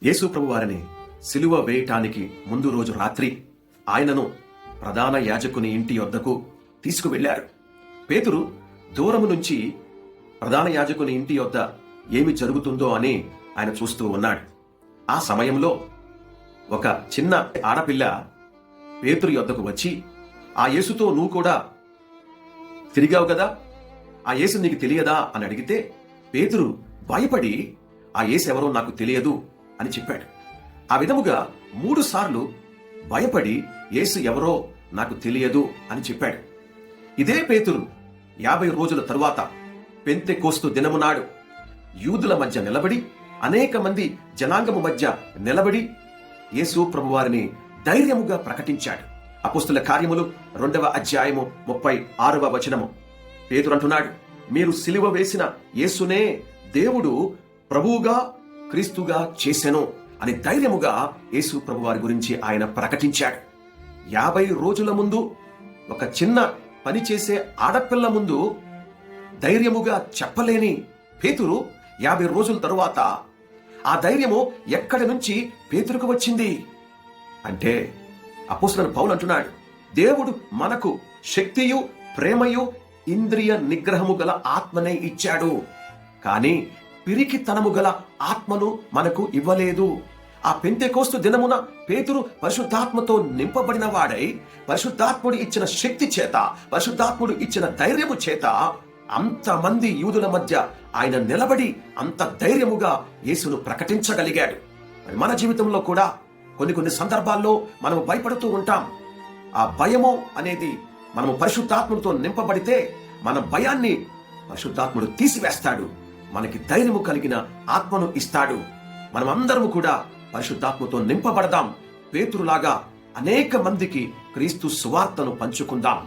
యేసు ప్రభు వారిని సిలువ వేయటానికి ముందు రోజు రాత్రి ఆయనను ప్రధాన యాజకుని ఇంటి వద్దకు తీసుకువెళ్లారు. పేతురు దూరము నుంచి ప్రధాన యాజకుని ఇంటి వద్ద ఏమి జరుగుతుందో అని ఆయన చూస్తూ ఉన్నాడు. ఆ సమయంలో ఒక చిన్న ఆడపిల్ల పేతురు యొద్దకు వచ్చి, ఆ యేసుతో నువ్వు కూడా తిరిగావు కదా, ఆ యేసు నీకు తెలియదా అని అడిగితే పేతురు భయపడి ఆ యేసు ఎవరో నాకు తెలియదు అని చెప్పాడు. ఆ విధముగా 3 సార్లు భయపడి యేసు ఎవరో నాకు తెలియదు అని చెప్పాడు. ఇదే పేతురు 50 రోజుల తరువాత పెంతెకోస్తు దినము నాడు యూదుల మధ్య నిలబడి, అనేక మంది జనాంగము మధ్య నిలబడి యేసు ప్రభువారిని ధైర్యముగా ప్రకటించాడు. అపోస్తుల కార్యములు 2వ అధ్యాయము 36వ వచనము. పేతురు అంటున్నాడు, మీరు సిలువ వేసిన యేసునే దేవుడు ప్రభువుగా క్రీస్తుగా చేసెను అని ధైర్యముగా యేసు ప్రభువారి గురించి ఆయన ప్రకటించాడు. 50 రోజుల ముందు ఒక చిన్న పని చేసే ఆడపిల్ల ముందు ధైర్యముగా చెప్పలేని పేతురు 50 రోజుల తరువాత ఆ ధైర్యము ఎక్కడి నుంచి పేతురుకు వచ్చింది అంటే, అపోస్తలుడైన పౌలు అంటున్నాడు, దేవుడు మనకు శక్తియు ప్రేమయు ఇంద్రియ నిగ్రహము గల ఆత్మనే ఇచ్చాడు, కానీ పిరికితనము గల ఆత్మను మనకు ఇవ్వలేదు. ఆ పెంతెకోస్తు దినమున పేతురు పరిశుద్ధాత్మతో నింపబడిన వాడై, పరిశుద్ధాత్ముడు ఇచ్చిన శక్తి చేత, పరిశుద్ధాత్ముడు ఇచ్చిన ధైర్యము చేత అంతమంది యూదుల మధ్య ఆయన నిలబడి అంత ధైర్యముగా యేసును ప్రకటించగలిగాడు. మరి మన జీవితంలో కూడా కొన్ని సందర్భాల్లో మనము భయపడుతూ ఉంటాం. ఆ భయము అనేది మనము పరిశుద్ధాత్ముడితో నింపబడితే మన భయాన్ని పరిశుద్ధాత్ముడు తీసివేస్తాడు, మనకి ధైర్యము కలిగిన ఆత్మను ఇస్తాడు. మనం అందరము కూడా పరిశుద్ధాత్మతో నింపబడదాం. పేతురులాగా అనేక మందికి క్రీస్తు సువార్తను పంచుకుందాం.